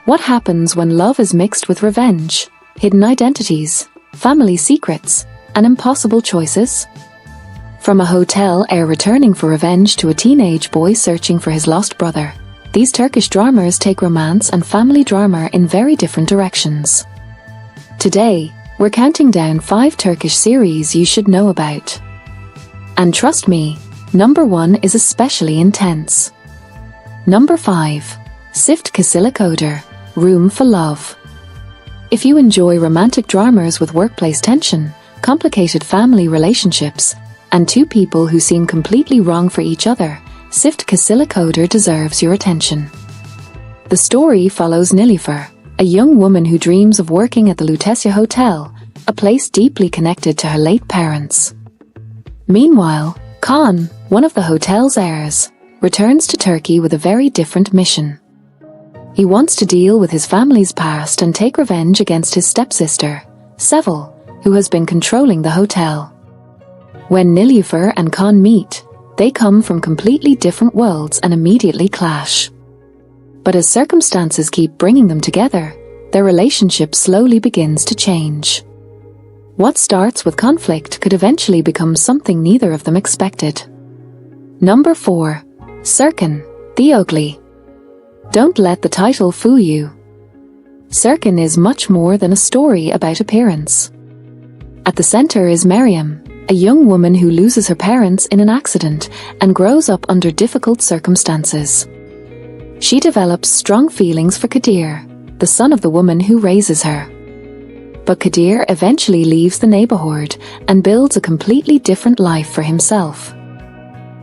What happens when love is mixed with revenge, hidden identities, family secrets, and impossible choices? From a hotel heir returning for revenge to a teenage boy searching for his lost brother, these Turkish dramas take romance and family drama in very different directions. Today, we're counting down 5 Turkish series you should know about. And trust me, number 1 is especially intense. Number 5. Sift Kasilik, Room for Love. If you enjoy romantic dramas with workplace tension, complicated family relationships, and 2 people who seem completely wrong for each other, Sift Kasilik deserves your attention. The story follows Nilüfer, a young woman who dreams of working at the Lutetia Hotel, a place deeply connected to her late parents. Meanwhile, Kaan, one of the hotel's heirs, returns to Turkey with a very different mission. He wants to deal with his family's past and take revenge against his stepsister, Sevil, who has been controlling the hotel. When Nilüfer and Kaan meet, they come from completely different worlds and immediately clash. But as circumstances keep bringing them together, their relationship slowly begins to change. What starts with conflict could eventually become something neither of them expected. Number 4. Serkan, the Ugly. Don't let the title fool you. Serkan is much more than a story about appearance. At the center is Meryem, a young woman who loses her parents in an accident and grows up under difficult circumstances. She develops strong feelings for Kadir, the son of the woman who raises her. But Kadir eventually leaves the neighborhood and builds a completely different life for himself.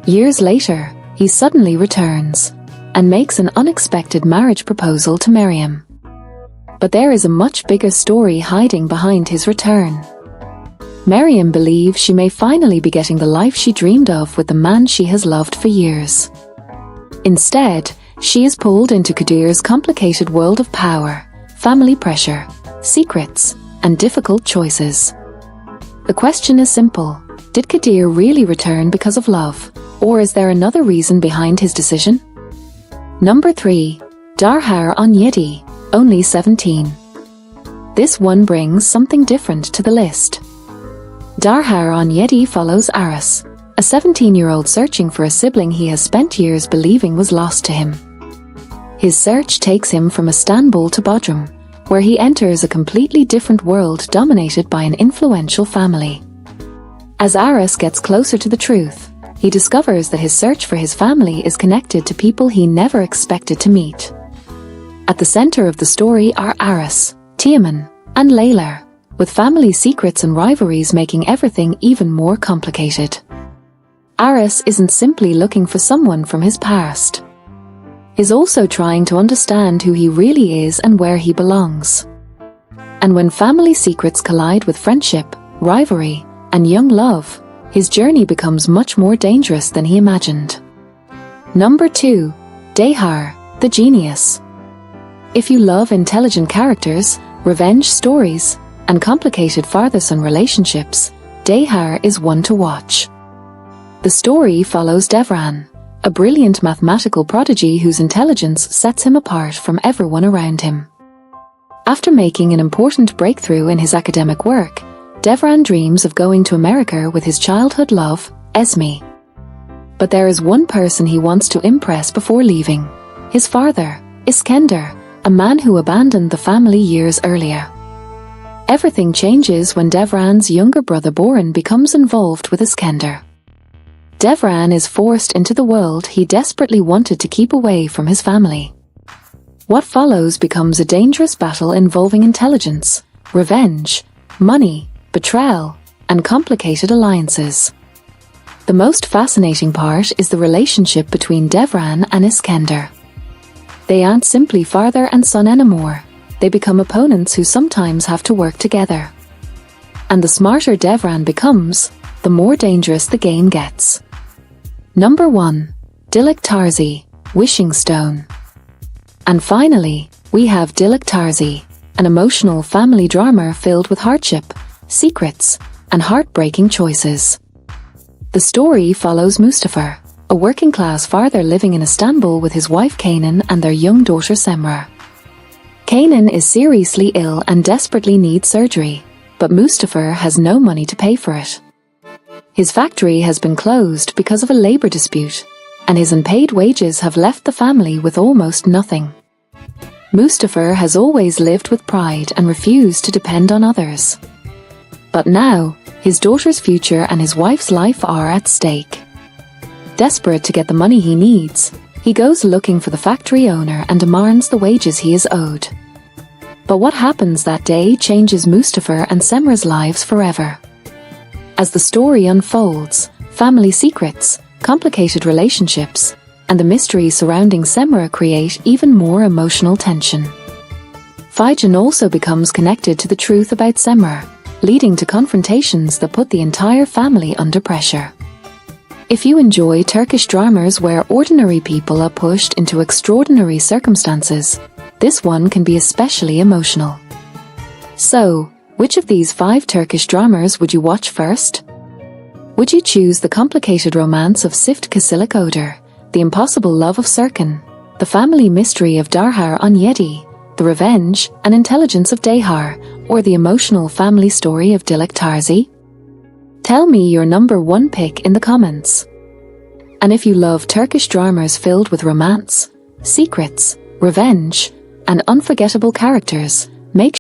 Years later, he suddenly returns and makes an unexpected marriage proposal to Meryem. But there is a much bigger story hiding behind his return. Meryem believes she may finally be getting the life she dreamed of with the man she has loved for years. Instead, she is pulled into Kadir's complicated world of power, family pressure, secrets, and difficult choices. The question is simple: did Kadir really return because of love, or is there another reason behind his decision? Number 3. Darhar on Yedi, only 17. This one brings something different to the list. Darhar on Yedi follows Aras, a 17-year-old searching for a sibling he has spent years believing was lost to him. His search takes him from Istanbul to Bodrum, where he enters a completely different world dominated by an influential family. As Aras gets closer to the truth, he discovers that his search for his family is connected to people he never expected to meet. At the center of the story are Aras, Teoman, and Leyla, with family secrets and rivalries making everything even more complicated. Aras isn't simply looking for someone from his past. He's also trying to understand who he really is and where he belongs. And when family secrets collide with friendship, rivalry, and young love, his journey becomes much more dangerous than he imagined. Number 2. Dehar, the Genius. If you love intelligent characters, revenge stories, and complicated father-son relationships, Dehar is one to watch. The story follows Devran, a brilliant mathematical prodigy whose intelligence sets him apart from everyone around him. After making an important breakthrough in his academic work, Devran dreams of going to America with his childhood love, Esme. But there is one person he wants to impress before leaving: his father, Iskender, a man who abandoned the family years earlier. Everything changes when Devran's younger brother Boran becomes involved with Iskender. Devran is forced into the world he desperately wanted to keep away from his family. What follows becomes a dangerous battle involving intelligence, revenge, money, betrayal, and complicated alliances. The most fascinating part is the relationship between Devran and Iskender. They aren't simply father and son anymore. They become opponents who sometimes have to work together. And the smarter Devran becomes, the more dangerous the game gets. Number 1. Dilek Tarzi, Wishing Stone. And finally, we have Dilek Tarzi, an emotional family drama filled with hardship, secrets, and heartbreaking choices. The story follows Mustafa, a working-class father living in Istanbul with his wife Kanan and their young daughter Semra. Kanan is seriously ill and desperately needs surgery, but Mustafa has no money to pay for it. His factory has been closed because of a labor dispute, and his unpaid wages have left the family with almost nothing. Mustafa has always lived with pride and refused to depend on others. But now, his daughter's future and his wife's life are at stake. Desperate to get the money he needs, he goes looking for the factory owner and demands the wages he is owed. But what happens that day changes Mustafa and Semra's lives forever. As the story unfolds, family secrets, complicated relationships, and the mystery surrounding Semra create even more emotional tension. Figen also becomes connected to the truth about Semra, leading to confrontations that put the entire family under pressure. If you enjoy Turkish dramas where ordinary people are pushed into extraordinary circumstances, this one can be especially emotional. So, which of these 5 Turkish dramas would you watch first? Would you choose the complicated romance of Sift Kasilik Oder, the impossible love of Serkan, the family mystery of Darhar Onyedi, the revenge and intelligence of Dehar, or the emotional family story of Dilek Tarzi? Tell me your number 1 pick in the comments. And if you love Turkish dramas filled with romance, secrets, revenge, and unforgettable characters, make